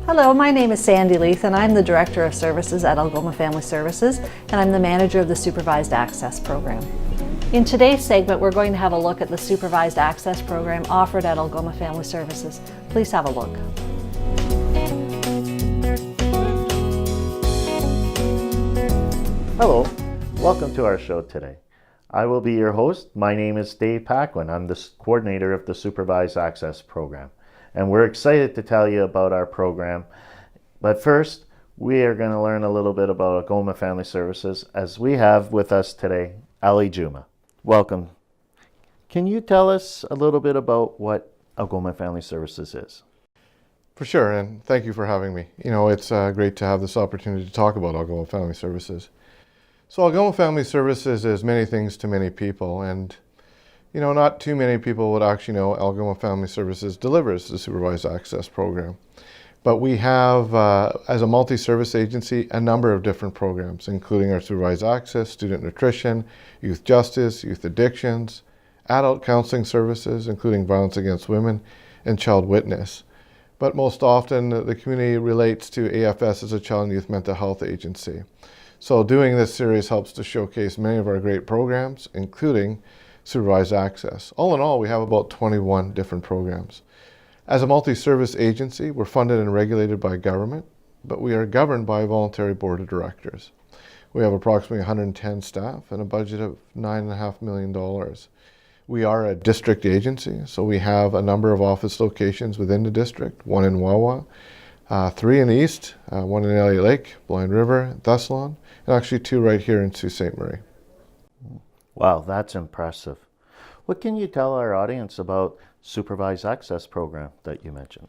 Hello, my name is Sandy Leith and I'm the Director of Services at Algoma Family Services, and I'm the manager of the Supervised Access Program. In today's segment, we're going to have a look at the Supervised Access Program offered at Algoma Family Services. Please have a look. Hello, welcome to our show today. I will be your host. My name is Dave Paquin. I'm the coordinator of the Supervised Access Program, and we're excited to tell you about our program. But first, we are going to learn a little bit about Algoma Family Services, as we have with us today Algoma. Welcome. Can you tell us a little bit about what Algoma Family Services is? For sure, and thank you for having me. It's great to have this opportunity to talk about Algoma Family Services. So Algoma Family Services is many things to many people, and not too many people would actually know Algoma Family Services delivers the Supervised Access Program. But we have, as a multi-service agency, a number of different programs, including our Supervised Access, Student Nutrition, Youth Justice, Youth Addictions, Adult Counseling Services, including Violence Against Women, and Child Witness. But most often, the community relates to AFS as a child and youth mental health agency. So doing this series helps to showcase many of our great programs, including Supervised Access. All in all, we have about 21 different programs. As a multi-service agency, we're funded and regulated by government, but we are governed by a voluntary board of directors. We have approximately 110 staff and a budget of $9.5 million. We are a district agency, so we have a number of office locations within the district, one in Wawa, 3 in the east, one in Elliott Lake, Blind River, Thessalon, and actually 2 right here in Sault Ste. Marie. Wow, that's impressive. What can you tell our audience about Supervised Access Program that you mentioned?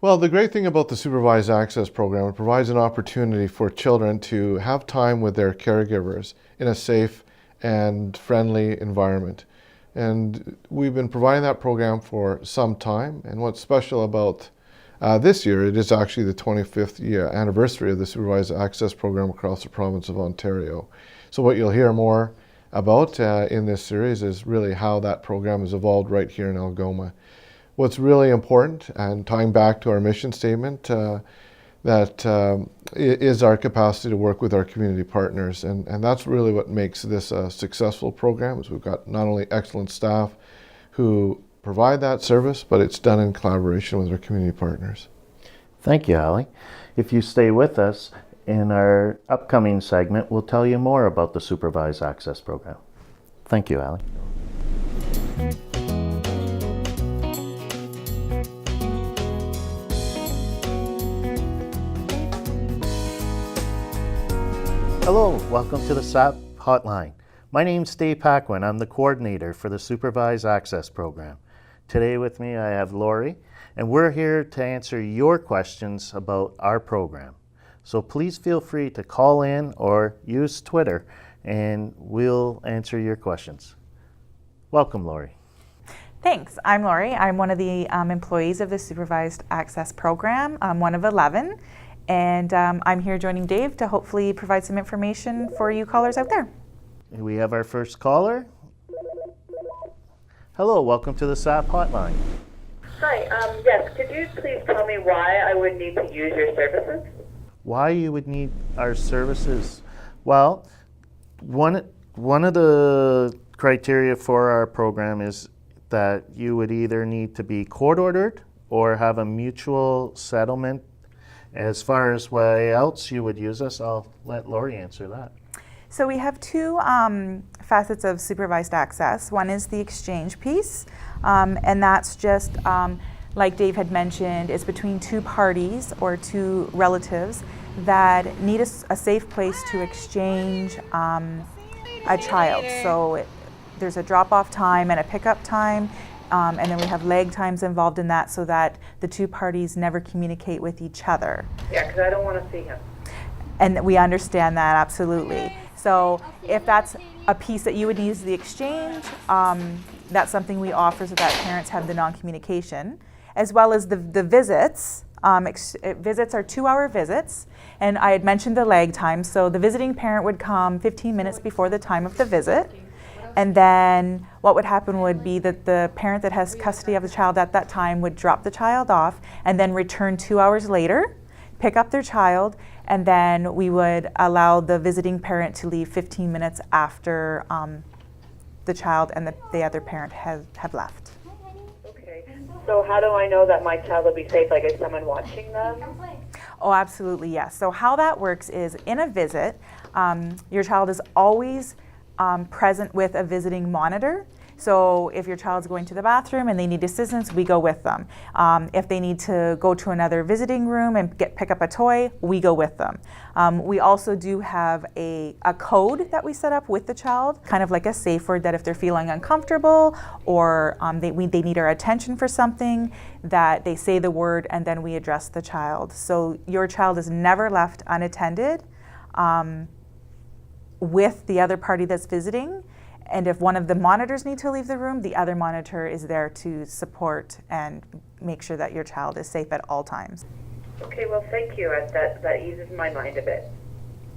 Well, the great thing about the Supervised Access Program, it provides an opportunity for children to have time with their caregivers in a safe and friendly environment. And we've been providing that program for some time, and what's special about this year, it is actually the 25th year anniversary of the Supervised Access Program across the province of Ontario. So what you'll hear more about in this series is really how that program has evolved right here in Algoma. What's really important, and tying back to our mission statement, that is our capacity to work with our community partners. And that's really what makes this a successful program, is we've got not only excellent staff who provide that service, but it's done in collaboration with our community partners. Thank you, Ali. If you stay with us, in our upcoming segment, we'll tell you more about the Supervised Access Program. Thank you, Ali. Hello, welcome to the SAP Hotline. My name's Dave Paquin. I'm the coordinator for the Supervised Access Program. Today with me I have Lori, and we're here to answer your questions about our program. So please feel free to call in or use Twitter, and we'll answer your questions. Welcome, Lori. Thanks. I'm Lori. I'm one of the employees of the Supervised Access Program. I'm one of 11, and I'm here joining Dave to hopefully provide some information for you callers out there. We have our first caller. Hello, welcome to the SAP Hotline. Hi, yes, could you please tell me why I would need to use your services? Why you would need our services? Well, one of the criteria for our program is that you would either need to be court-ordered or have a mutual settlement. As far as why else you would use us, I'll let Lori answer that. So we have 2 facets of supervised access. One is the exchange piece, and that's just like Dave had mentioned, is between 2 parties or 2 relatives that need a safe place to exchange a child. So there's a drop-off time and a pickup time, and then we have lag times involved in that so that the 2 parties never communicate with each other. Yeah, because I don't want to see him. And we understand that, absolutely. So if that's a piece that you would use the exchange, that's something we offer so that parents have the non-communication, as well as the visits. Visits are 2-hour visits, and I had mentioned the lag time. So the visiting parent would come 15 minutes before the time of the visit, And then what would happen would be that the parent that has custody of the child at that time would drop the child off and then return 2 hours later, pick up their child, and then we would allow the visiting parent to leave 15 minutes after the child and the other parent have left. Okay. So how do I know that my child will be safe? Like, is someone watching them? Oh, absolutely, yes. So how that works is in a visit, your child is always present with a visiting monitor. So if your child's going to the bathroom and they need assistance, we go with them. If they need to go to another visiting room and pick up a toy, we go with them. We also do have a code that we set up with the child, kind of like a safe word that if they're feeling uncomfortable or they need our attention for something, that they say the word and then we address the child. So your child is never left unattended with the other party that's visiting. And if one of the monitors need to leave the room, the other monitor is there to support and make sure that your child is safe at all times. Okay, well, thank you. That eases my mind a bit.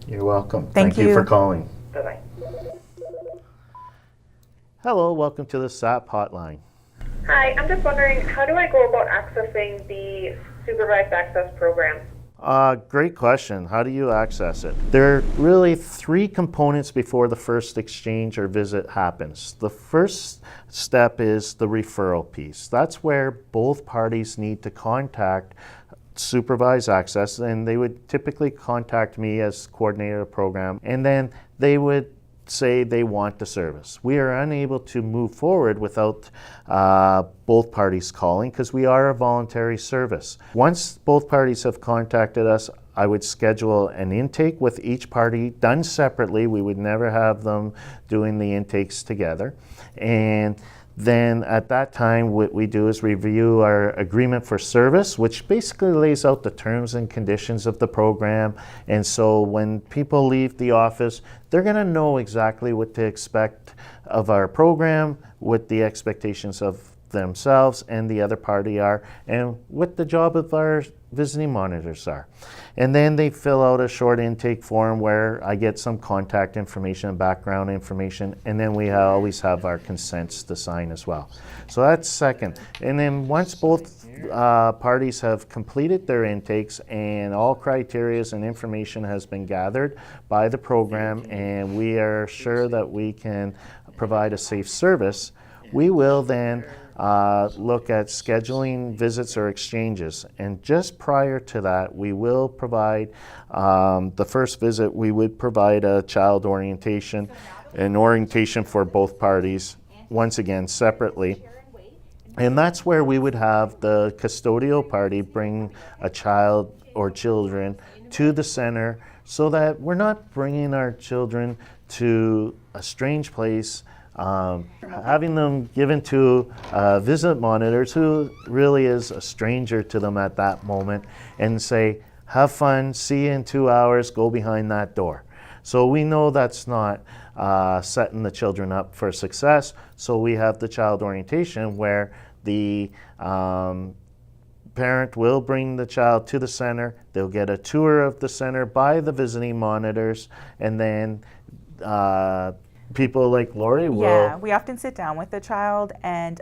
You're welcome. Thank you you. for calling. Bye-bye. Hello, welcome to the SAP hotline. Hi, I'm just wondering, how do I go about accessing the Supervised Access program? Great question. How do you access it? There are really 3 components before the first exchange or visit happens. The first step is the referral piece. That's where both parties need to contact Supervised Access, and they would typically contact me as coordinator of the program, and then they would say they want the service. We are unable to move forward without both parties calling because we are a voluntary service. Once both parties have contacted us, I would schedule an intake with each party done separately. We would never have them doing the intakes together. And then at that time, what we do is review our agreement for service, which basically lays out the terms and conditions of the program. And so when people leave the office, they're going to know exactly what to expect of our program, what the expectations of themselves and the other party are, and what the job of our visiting monitors are. And then they fill out a short intake form where I get some contact information and background information, and then we always have our consents to sign as well. So that's second. And then once both parties have completed their intakes and all criteria and information has been gathered by the program and we are sure that we can provide a safe service, we will then look at scheduling visits or exchanges. And just prior to that, we will provide, the first visit, we would provide a child orientation, an orientation for both parties, once again separately. And that's where we would have the custodial party bring a child or children to the center so that we're not bringing our children to a strange place, having them given to visit monitors who really is a stranger to them at that moment, and say, have fun, see you in 2 hours, go behind that door. So we know that's not setting the children up for success. So we have the child orientation where the parent will bring the child to the center. They'll get a tour of the center by the visiting monitors, and then people like Lori will... Yeah, we often sit down with the child and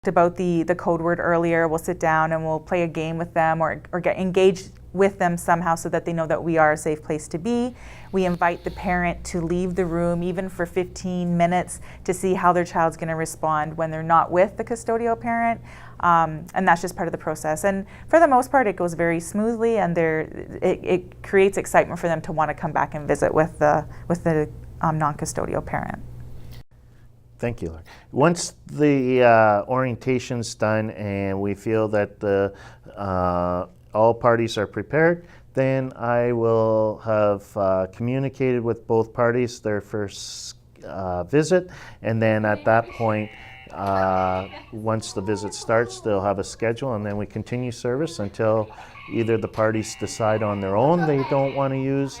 about the code word earlier. We'll sit down and we'll play a game with them or get engaged with them somehow so that they know that we are a safe place to be. We invite the parent to leave the room even for 15 minutes to see how their child's going to respond when they're not with the custodial parent. And that's just part of the process. And for the most part, it goes very smoothly, and it creates excitement for them to want to come back and visit with the non-custodial parent. Thank you, Larry. Once the orientation's done and we feel that the all parties are prepared, then I will have communicated with both parties their first visit, and then at that point, once the visit starts, they'll have a schedule, and then we continue service until either the parties decide on their own they don't want to use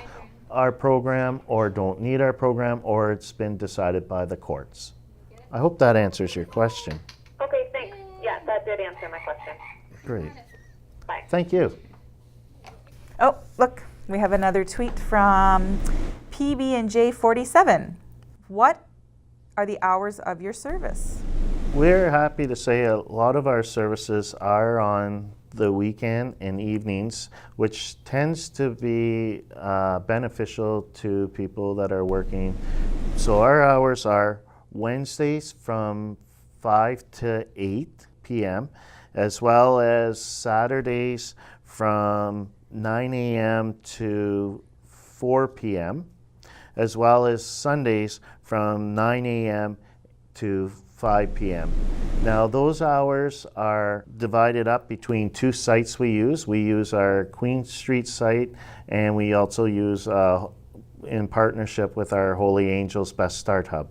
our program or don't need our program, or it's been decided by the courts. I hope that answers your question. Okay, thanks. Yeah, that did answer my question. Great. Bye. Thank you. Oh, look, we have another tweet from PB&J47. what are the hours of your service? We're happy to say a lot of our services are on the weekend and evenings, which tends to be beneficial to people that are working. So our hours are Wednesdays from 5 to 8 p.m., as well as Saturdays from 9 a.m. to 4 p.m., as well as Sundays from 9 a.m. to 5 p.m. Now those hours are divided up between two sites we use. We use our Queen Street site, and we also use in partnership with our Holy Angels Best Start Hub.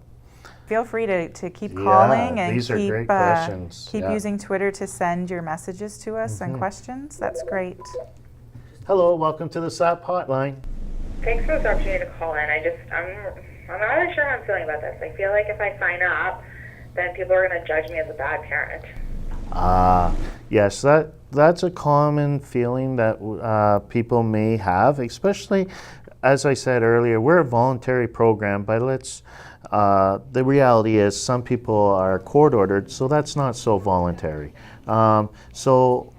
Feel free to keep calling and these are keep, great questions. keep using Twitter to send your messages to us and questions. That's great. Hello, welcome to the SAP hotline. Thanks for this opportunity to call in. I'm not really sure how I'm feeling about this. I feel like if I sign up, then people are going to judge me as a bad parent. Yes, that's a common feeling that people may have, especially, as I said earlier, we're a voluntary program, but the reality is some people are court-ordered, so that's not so voluntary. So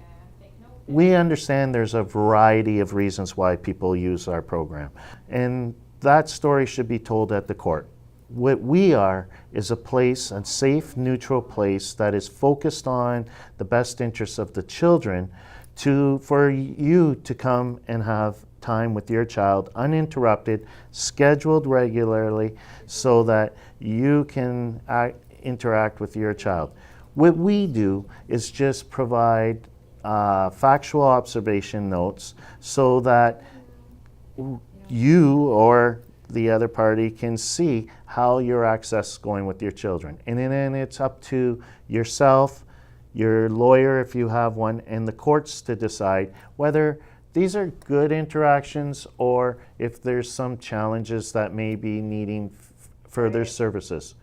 we understand there's a variety of reasons why people use our program, and that story should be told at the court. What we are is a safe, neutral place that is focused on the best interests of the children for you to come and have time with your child uninterrupted, scheduled regularly, so that you can interact with your child. What we do is just provide factual observation notes so that you or the other party can see how your access is going with your children. And then it's up to yourself, your lawyer if you have one, and the courts to decide whether these are good interactions or if there's some challenges that may be needing further services.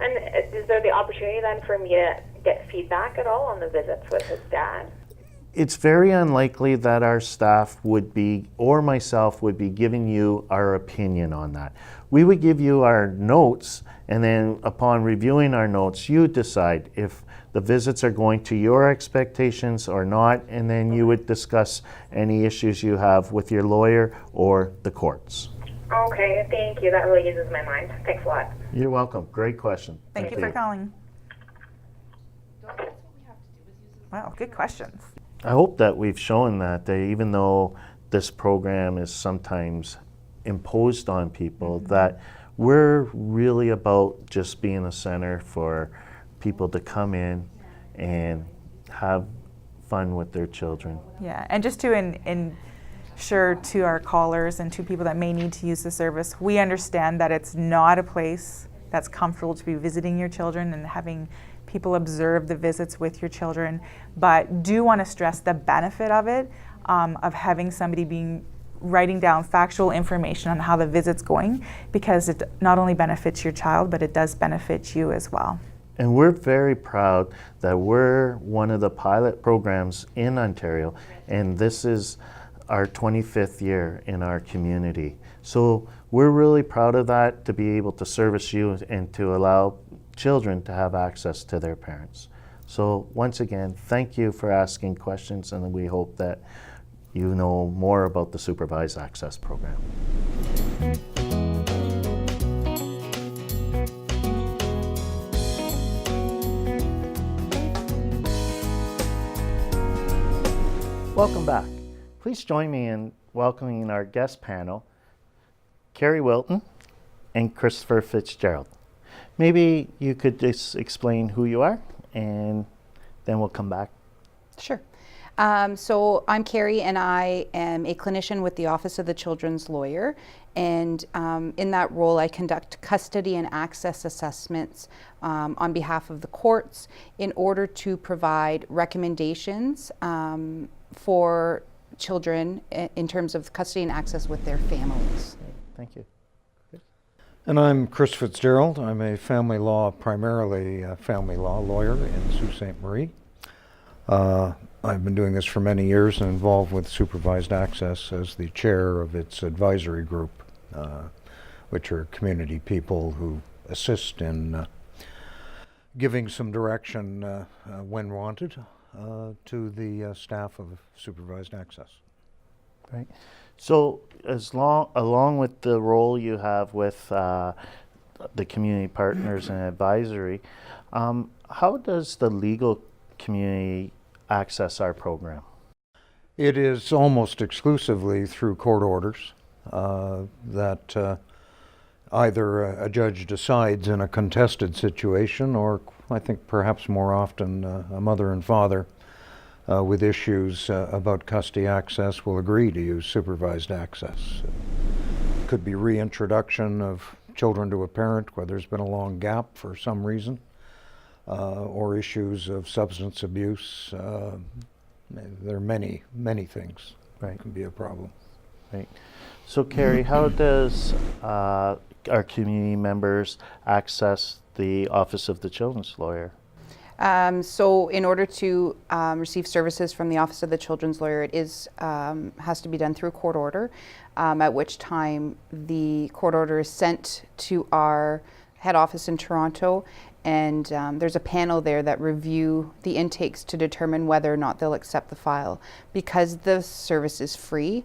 And is there the opportunity then for me to get feedback at all on the visits with his dad? It's very unlikely that our staff would be, or myself would be, giving you our opinion on that. We would give you our notes, and then upon reviewing our notes, you decide if the visits are going to your expectations or not, and then you would discuss any issues you have with your lawyer or the courts. Okay, thank you. That really eases my mind. Thanks a lot. You're welcome. Great question. Thank you for calling. Wow, good questions. I hope that we've shown that even though this program is sometimes imposed on people, that we're really about just being a center for people to come in and have fun with their children. Yeah, and just to ensure to our callers and to people that may need to use the service, we understand that it's not a place that's comfortable to be visiting your children and having people observe the visits with your children, but do want to stress the benefit of it, of having somebody writing down factual information on how the visit's going, because it not only benefits your child, but it does benefit you as well. And we're very proud that we're one of the pilot programs in Ontario, and this is our 25th year in our community. So we're really proud of that, to be able to service you and to allow children to have access to their parents. So once again, thank you for asking questions, and we hope that you know more about the Supervised Access Program. Welcome back. Please join me in welcoming our guest panel, Carrie Wilton and Christopher Fitzgerald. Maybe you could just explain who you are, and then we'll come back. Sure. So I'm Carrie, and I am a clinician with the Office of the Children's Lawyer. And in that role, I conduct custody and access assessments on behalf of the courts in order to provide recommendations for children in terms of custody and access with their families. Thank you. And I'm Chris Fitzgerald. I'm a primarily family law lawyer in Sault Ste. Marie. I've been doing this for many years and involved with Supervised Access as the chair of its advisory group. which are community people who assist in giving some direction when wanted to the staff of supervised access. Right. So along with the role you have with the community partners and advisory, how does the legal community access our program? It is almost exclusively through court orders that either a judge decides in a contested situation, or I think perhaps more often a mother and father with issues about custody access will agree to use supervised access. It could be reintroduction of children to a parent where there's been a long gap for some reason, or issues of substance abuse. There are many things that can be a problem. Right. So Carrie, how does our community members access the Office of the Children's Lawyer? So in order to receive services from the Office of the Children's Lawyer, it is has to be done through a court order, at which time the court order is sent to our head office in Toronto, and there's a panel there that review the intakes to determine whether or not they'll accept the file. Because the service is free,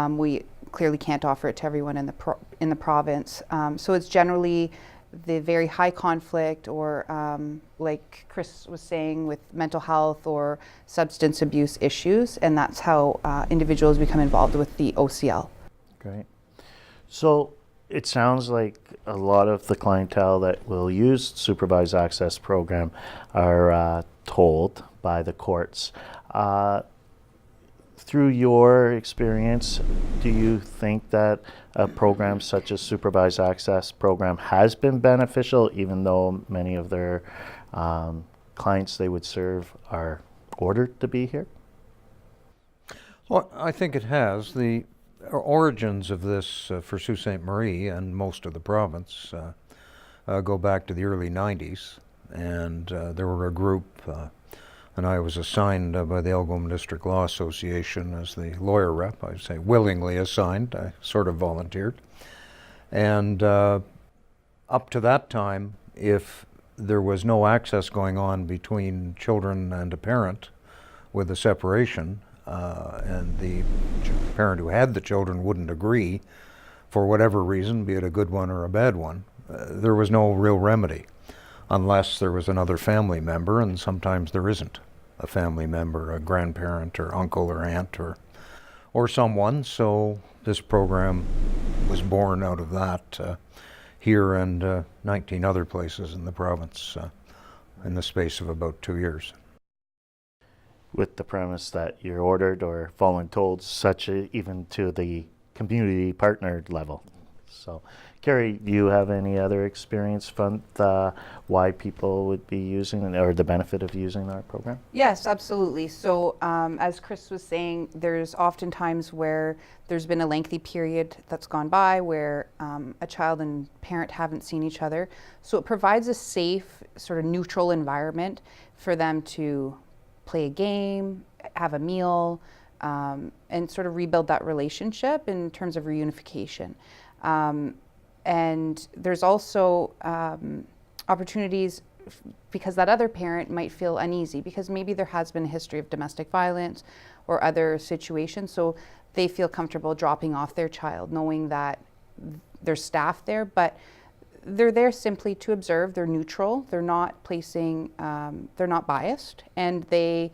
we clearly can't offer it to everyone in the province. So it's generally the very high conflict, or like Chris was saying, with mental health or substance abuse issues, and that's how individuals become involved with the OCL. Great. So it sounds like a lot of the clientele that will use supervised access program are told by the courts. Through your experience, do you think that a program such as supervised access program has been beneficial, even though many of their clients they would serve are ordered to be here? Well, I think it has. The origins of this for Sault Ste. Marie and most of the province go back to the early 90s, and there were a group, and I was assigned by the Algoma District Law Association as the lawyer rep. I'd say willingly assigned. I sort of volunteered. And up to that time, if there was no access going on between children and a parent with a separation, and the parent who had the children wouldn't agree for whatever reason, be it a good one or a bad one, there was no real remedy, unless there was another family member, and sometimes there isn't a family member, a grandparent or uncle or aunt or someone. So this program was born out of that here and 19 other places in the province in the space of about 2 years. With the premise that you're ordered or voluntold, even to the community partnered level. So, Carrie, do you have any other experience from why people would be using or the benefit of using our program? Yes, absolutely. So as Chris was saying, there's often times where there's been a lengthy period that's gone by where a child and parent haven't seen each other. So it provides a safe, sort of neutral environment for them to play a game, have a meal, and sort of rebuild that relationship in terms of reunification. And there's also opportunities because that other parent might feel uneasy because maybe there has been a history of domestic violence or other situations, so they feel comfortable dropping off their child knowing that there's staff there, but they're there simply to observe. They're neutral. They're not placing. They're not biased, and they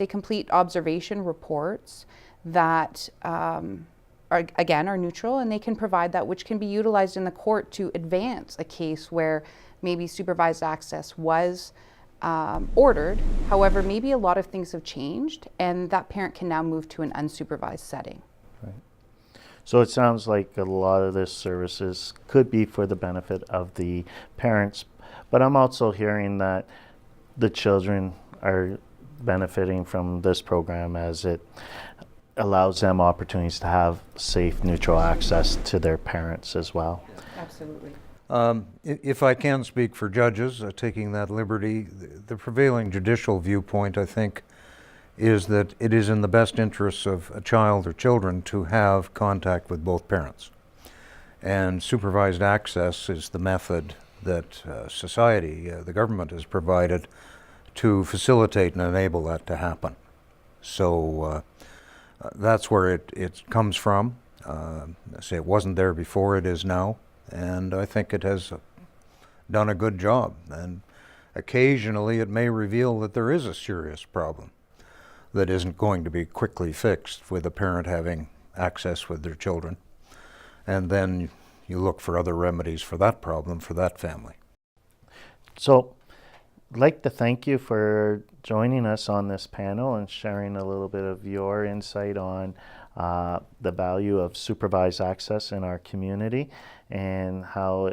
complete observation reports that are neutral, and they can provide that, which can be utilized in the court to advance a case where maybe supervised access was ordered. However, maybe a lot of things have changed, and that parent can now move to an unsupervised setting. Right. So it sounds like a lot of this services could be for the benefit of the parents, but I'm also hearing that the children are benefiting from this program as it allows them opportunities to have safe, neutral access to their parents as well. Absolutely. If I can speak for judges, taking that liberty, the prevailing judicial viewpoint, I think, is that it is in the best interests of a child or children to have contact with both parents. And supervised access is the method that society, the government, has provided to facilitate and enable that to happen. So that's where it comes from. I say it wasn't there before, it is now, and I think it has done a good job. And occasionally it may reveal that there is a serious problem that isn't going to be quickly fixed with a parent having access with their children. And then you look for other remedies for that problem for that family. So I'd like to thank you for joining us on this panel and sharing a little bit of your insight on the value of supervised access in our community and how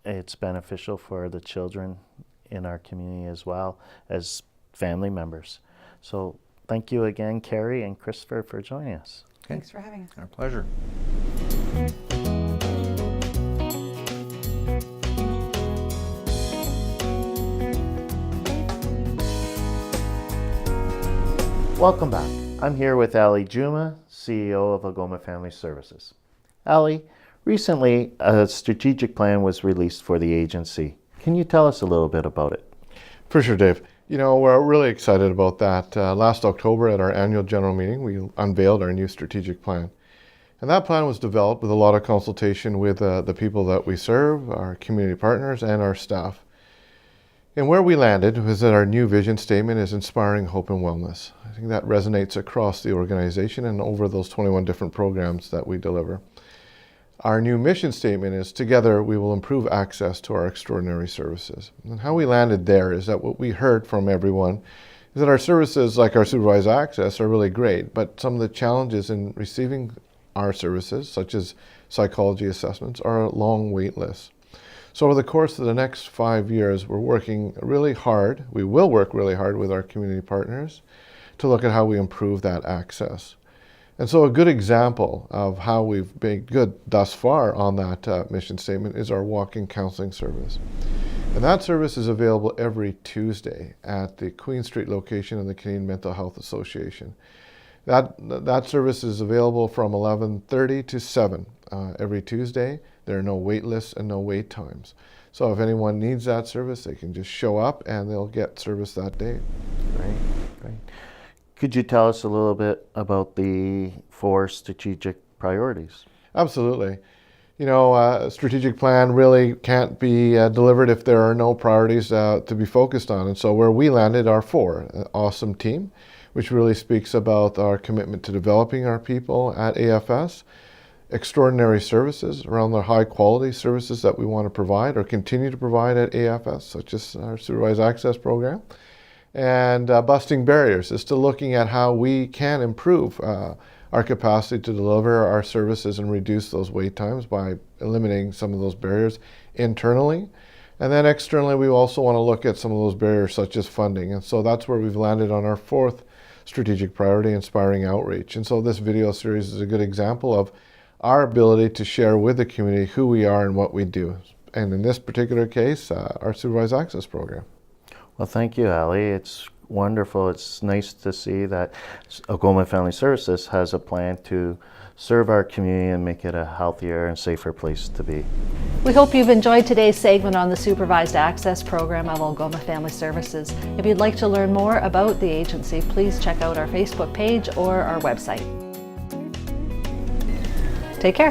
it's beneficial for the children in our community as well as family members. So thank you again, Carrie and Christopher, for joining us. Okay. Thanks for having us. Our pleasure. Welcome back. I'm here with Ali Juma, CEO of Algoma Family Services. Ali, recently a strategic plan was released for the agency. Can you tell us a little bit about it? For sure, Dave. You know, we're really excited about that. Last October at our annual general meeting, we unveiled our new strategic plan. And that plan was developed with a lot of consultation with the people that we serve, our community partners, and our staff. And where we landed was that our new vision statement is inspiring hope and wellness. I think that resonates across the organization and over those 21 different programs that we deliver. Our new mission statement is, together we will improve access to our extraordinary services. And how we landed there is that what we heard from everyone is that our services, like our supervised access, are really great, but some of the challenges in receiving our services, such as psychology assessments, are a long wait list. So over the course of the next 5 years, we're working really hard. We will work really hard with our community partners to look at how we improve that access. And so a good example of how we've been good thus far on that mission statement is our walk-in counseling service. And that service is available every Tuesday at the Queen Street location of the Canadian Mental Health Association. That service is available from 11:30 to 7 every Tuesday. There are no wait lists and no wait times. So if anyone needs that service, they can just show up and they'll get service that day. Great. Could you tell us a little bit about the 4 strategic priorities? Absolutely. You know, a strategic plan really can't be delivered if there are no priorities to be focused on. And so where we landed are 4. An awesome team, which really speaks about our commitment to developing our people at AFS. Extraordinary services around the high quality services that we want to provide or continue to provide at AFS, such as our supervised access program. And busting barriers is to looking at how we can improve our capacity to deliver our services and reduce those wait times by eliminating some of those barriers internally. And then externally, we also want to look at some of those barriers such as funding. And so that's where we've landed on our 4th strategic priority, inspiring outreach. And so this video series is a good example of our ability to share with the community who we are and what we do. And in this particular case, our supervised access program. Well, thank you, Ali. It's wonderful. It's nice to see that Algoma Family Services has a plan to serve our community and make it a healthier and safer place to be. We hope you've enjoyed today's segment on the Supervised Access Program of Algoma Family Services. If you'd like to learn more about the agency, please check out our Facebook page or our website. Take care.